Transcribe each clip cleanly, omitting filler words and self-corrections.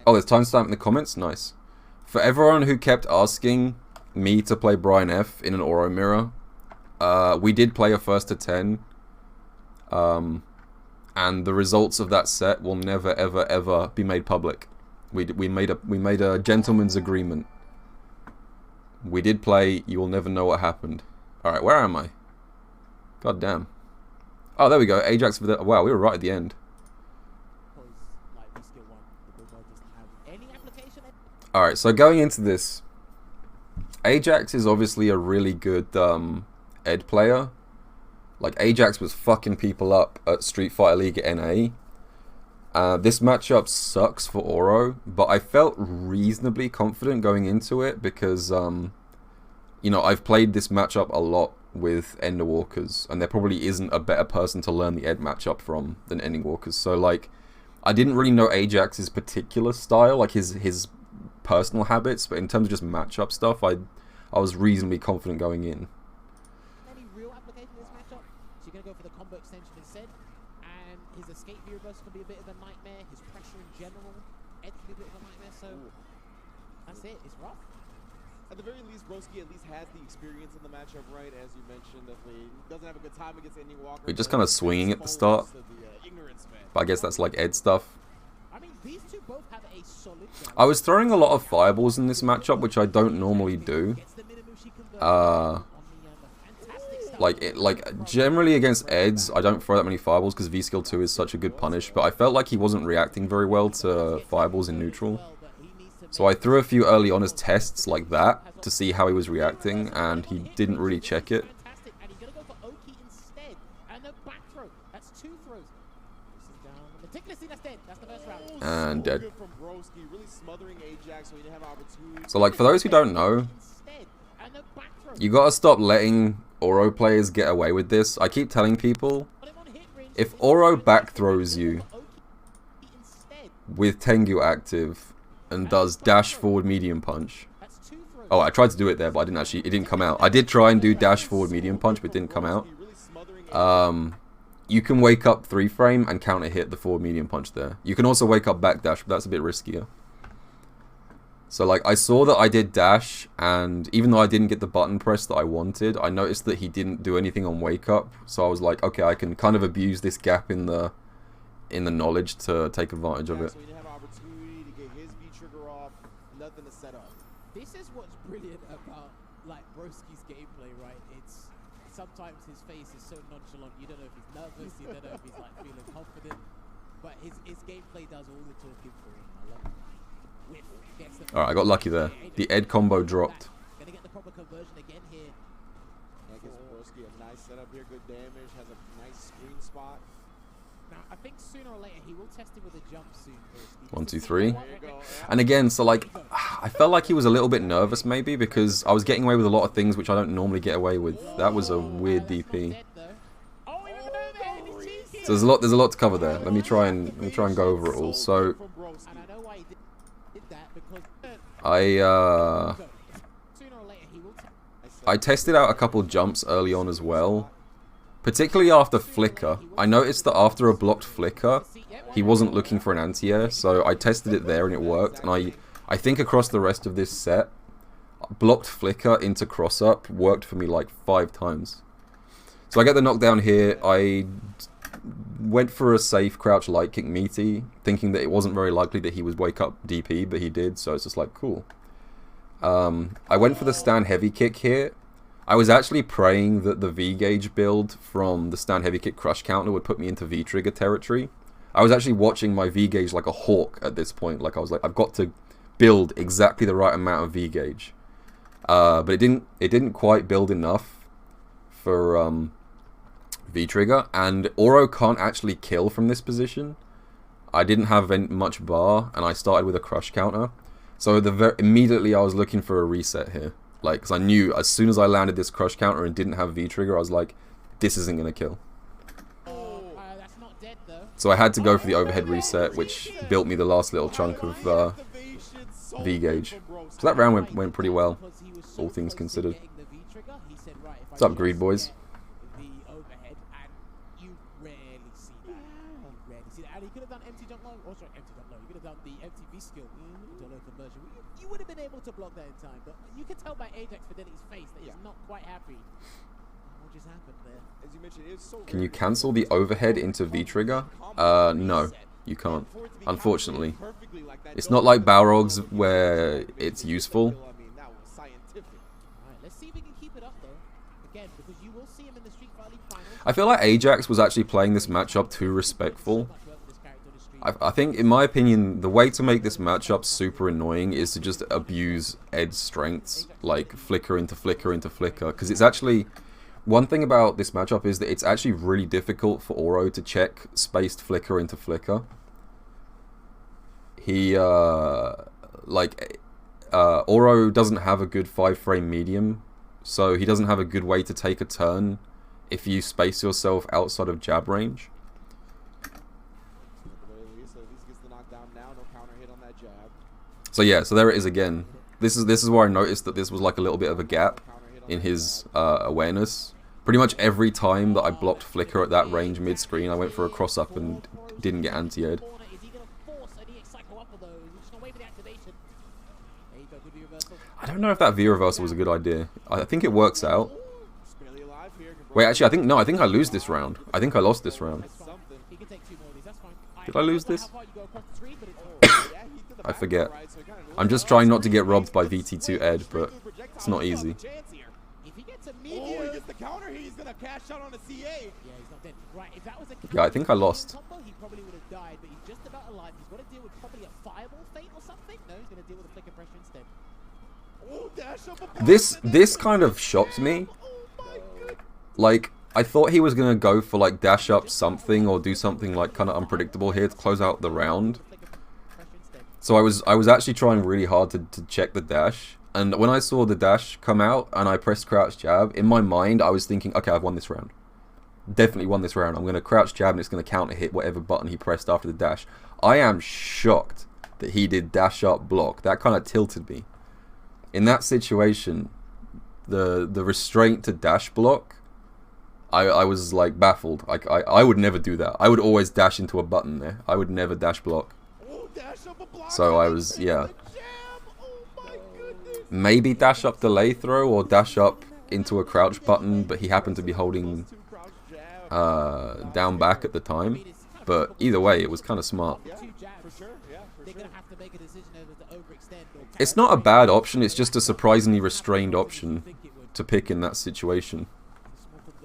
Oh, there's timestamp in the comments? Nice. For everyone who kept asking me to play Brian F in an Oro mirror, we did play a first to 10. And the results of that set will never ever ever be made public. We made a gentleman's agreement. We did play, you will never know what happened. Alright, where am I? God damn. Oh, there we go. Ajax for the... Wow, we were right at the end. Alright, so going into this, Ajax is obviously a really good Ed player. Like, Ajax was fucking people up at Street Fighter League at NA. This matchup sucks for Oro, but I felt reasonably confident going into it because, you know, I've played this matchup a lot with Ender Walkers, and there probably isn't a better person to learn the Ed matchup from than Ending Walkers. So, like, I didn't really know Ajax's particular style, like his personal habits, but in terms of just matchup stuff, I was reasonably confident going in. Any real application in this matchup? So you're going to go for the combo extension instead, and his escape view burst can be a bit of a nightmare, his pressure in general, Ed can be a bit of a nightmare, so that's it, it's rough. At the very least, Broski at least has the experience in the matchup, right? As you mentioned, he doesn't have a good time against Ending Walker. We're just kind of swinging at the start, but I guess that's like Ed stuff. I mean, these two both have a solid jump. I was throwing a lot of fireballs in this matchup, which I don't normally do. Like generally against Eds, I don't throw that many fireballs because V-Skill 2 is such a good punish, but I felt like he wasn't reacting very well to fireballs in neutral. So I threw a few early on as tests like that to see how he was reacting, and he didn't really check it. And dead. So like, for those who don't know, you gotta stop letting Oro players get away with this. I keep telling people, if Oro back throws you with Tengu active and does dash forward medium punch. Oh, I tried to do it there, but I didn't actually, it didn't come out. I did try and do dash forward medium punch, but it didn't come out. You can wake up 3-frame and counter hit the forward medium punch there. You can also wake up back dash, but that's a bit riskier. So like, I saw that I did dash, and even though I didn't get the button press that I wanted, I noticed that he didn't do anything on wake up. So I was like, okay, I can kind of abuse this gap in the knowledge to take advantage of it. This is what's brilliant about like Broski's gameplay, right? It's sometimes his face is so nonchalant, you don't know if he's nervous, you don't know if he's like feeling confident, but his gameplay does all the talking for him. I love it. Alright, I got lucky there. The Ed combo dropped. Gonna get the proper conversion again here. That gives Broski a nice setup here, good damage, has a nice screen spot. Now, I think sooner or later he will test him with a jump soon. 1, 2, 3. And again, so like, I felt like he was a little bit nervous maybe because I was getting away with a lot of things which I don't normally get away with. That was a weird DP. So there's a lot to cover there. Let me try and go over it all. So I tested out a couple jumps early on as well. Particularly after flicker. I noticed that after a blocked flicker, he wasn't looking for an anti-air, so I tested it there and it worked. And I think across the rest of this set, blocked flicker into cross-up worked for me like 5 times. So I get the knockdown here. I went for a safe crouch light kick meaty, thinking that it wasn't very likely that he would wake up DP, but he did, so it's just like, cool. I went for the stand heavy kick here. I was actually praying that the V-gauge build from the stand heavy kick crush counter would put me into V-trigger territory. I was actually watching my V-gauge like a hawk at this point. Like I was like, I've got to build exactly the right amount of V-gauge. But it didn't quite build enough for V-trigger, and Oro can't actually kill from this position. I didn't have much bar, and I started with a crush counter. So immediately I was looking for a reset here. Like, because I knew as soon as I landed this crush counter and didn't have V-trigger, I was like, this isn't going to kill. So I had to go for the overhead reset, which built me the last little chunk of V-gauge. So that round went pretty well, all things considered. What's up, Greed Boys? the MTV skill into a low conversion. You would have been able to block that in time, but you can tell by Ajax Fidelity's face that he's not quite happy. What just happened there? As you mentioned, it's so Can you cancel the overhead into V-trigger? No, you can't. Unfortunately. It's not like Balrog's where it's useful. Let's see if he can keep it up though. Again, because you will see him in the Street Fighter League finals. I feel like Ajax was actually playing this matchup too respectful. I think, in my opinion, the way to make this matchup super annoying is to just abuse Ed's strengths, like flicker into flicker into flicker, because it's actually... One thing about this matchup is that it's actually really difficult for Oro to check spaced flicker into flicker. He, Oro doesn't have a good 5-frame medium, so he doesn't have a good way to take a turn if you space yourself outside of jab range. So yeah, so there it is again. This is where I noticed that this was like a little bit of a gap in his awareness. Pretty much every time that I blocked flicker at that range mid-screen, I went for a cross-up and didn't get anti-ed. I don't know if that V-reversal was a good idea. I think it works out. Wait, actually, I think I lose this round. I think I lost this round. Did I lose this? I forget. I'm just trying not to get robbed by VT2 Ed, but it's not easy. Yeah, I think I lost. This kind of shocked me. Like, I thought he was gonna go for like dash up something or do something like kind of unpredictable here to close out the round. So I was actually trying really hard to check the dash, and when I saw the dash come out and I pressed crouch jab, in my mind I was thinking, okay, I've won this round. Definitely won this round. I'm gonna crouch jab and it's gonna counter hit whatever button he pressed after the dash. I am shocked that he did dash up block. That kind of tilted me. In that situation, the restraint to dash block, I was like baffled. Like I would never do that. I would always dash into a button there. I would never dash block. So I was, yeah. Maybe dash up delay throw or dash up into a crouch button, but he happened to be holding down back at the time. But either way, it was kind of smart. It's not a bad option, it's just a surprisingly restrained option to pick in that situation.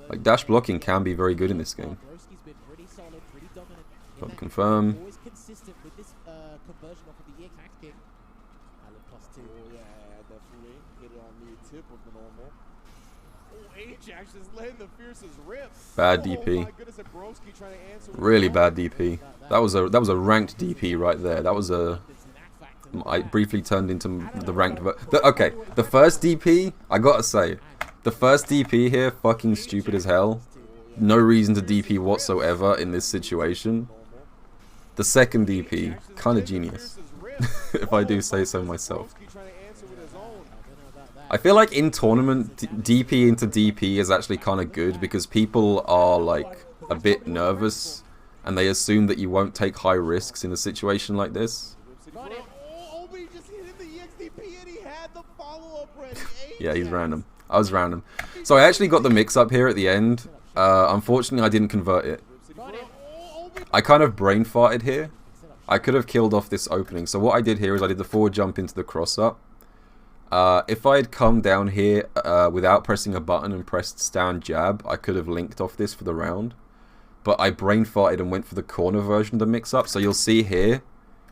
Like, dash blocking can be very good in this game. Don't confirm. Bad DP. Really bad DP. That was a ranked DP right there. That was a... I briefly turned into the ranked... Okay, the first DP, I gotta say, the first DP here, fucking stupid as hell. No reason to DP whatsoever in this situation. The second DP, kinda genius. If I do say so myself. I feel like in tournament, DP into DP is actually kind of good because people are like a bit nervous and they assume that you won't take high risks in a situation like this. Yeah, he's random. I was random. So I actually got the mix-up here at the end. Unfortunately, I didn't convert it. I kind of brain farted here. I could have killed off this opening. So what I did here is I did the forward jump into the cross-up. If I had come down here without pressing a button and pressed down jab, I could have linked off this for the round. But I brain farted and went for the corner version of the mix-up. So you'll see here,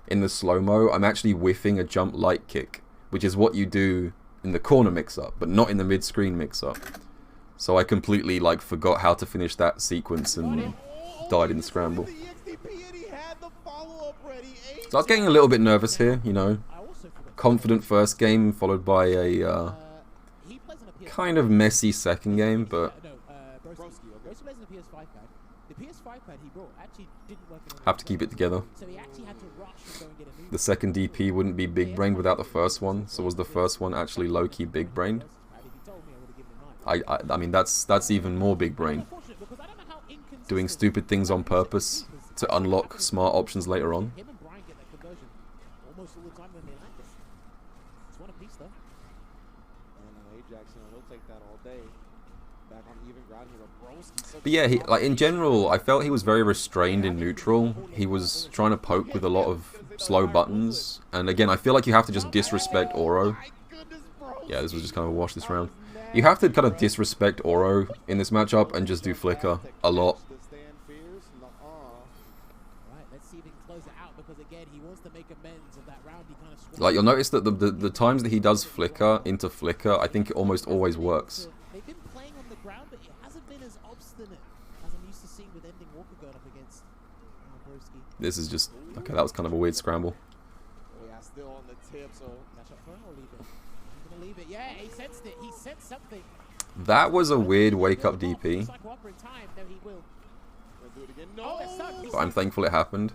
in the slow-mo, I'm actually whiffing a jump light kick, which is what you do in the corner mix-up, but not in the mid-screen mix-up. So I completely like forgot how to finish that sequence and died in the scramble. So I was getting a little bit nervous here, you know. Confident first game followed by a kind of messy second game, but have to keep it together. The second DP wouldn't be big brained without the first one, so was the first one actually low-key big brained? I mean that's even more big brain. Doing stupid things on purpose to unlock smart options later on. almost all the time when they land it. It's one apiece though. And Ajax, you know, they'll take that all day. Back on even ground here, Broski. But yeah, like in general, I felt he was very restrained in neutral. He was trying to poke with a lot of slow buttons. And again, I feel like you have to just disrespect Oro. Yeah, this was just kind of a wash this round. You have to kind of disrespect Oro in this matchup and just do flicker a lot. Like, you'll notice that the times that he does flicker into flicker, I think it almost always works. They've been playing on the ground, but it hasn't been as obstinate as I'm used to seeing with Ending Walker going up against Broski. This is just... Okay, that was kind of a weird scramble. Yeah, still on the tip, so... Match up for him or leave it? I'm gonna leave it. Yeah, he sensed it. He sensed something. That was a weird wake-up DP. But I'm thankful it happened.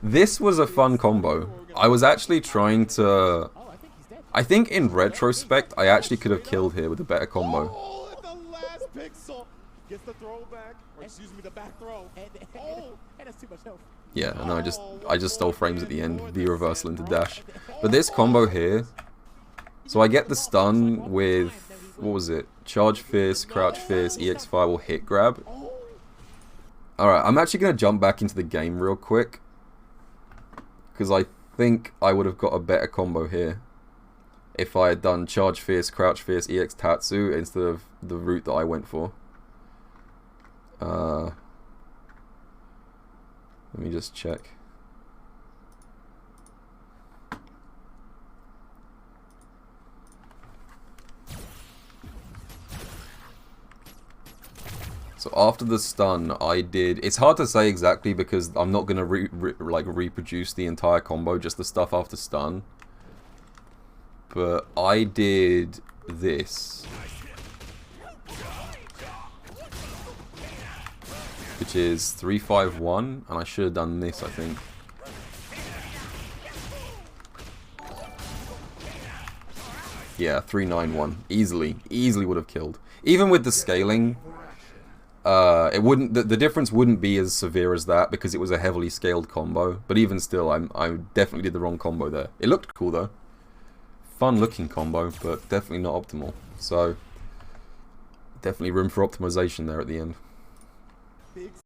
This was a fun combo. I was actually trying to... I think in retrospect, I actually could have killed here with a better combo. Oh, at the last pixel. Gets the throwback. Or excuse me, the back throw. Oh. That's too much health. Yeah, and I just stole frames at the end, V reversal into dash. But this combo here... So I get the stun with... What was it? Charge Fierce, Crouch Fierce, EX Fireball, Hit Grab. Alright, I'm actually going to jump back into the game real quick. Because I think I would have got a better combo here if I had done Charge Fierce, Crouch Fierce, EX Tatsu instead of the route that I went for. Let me just check. So after the stun, I did... It's hard to say exactly because I'm not going to reproduce the entire combo, just the stuff after stun. But I did this. Which is 3-5-1, and I should have done this, I think. Yeah, 3-9-1. Easily would have killed. Even with the scaling... it wouldn't. The difference wouldn't be as severe as that because it was a heavily scaled combo. But even still, I definitely did the wrong combo there. It looked cool though, fun looking combo, but definitely not optimal. So definitely room for optimization there at the end.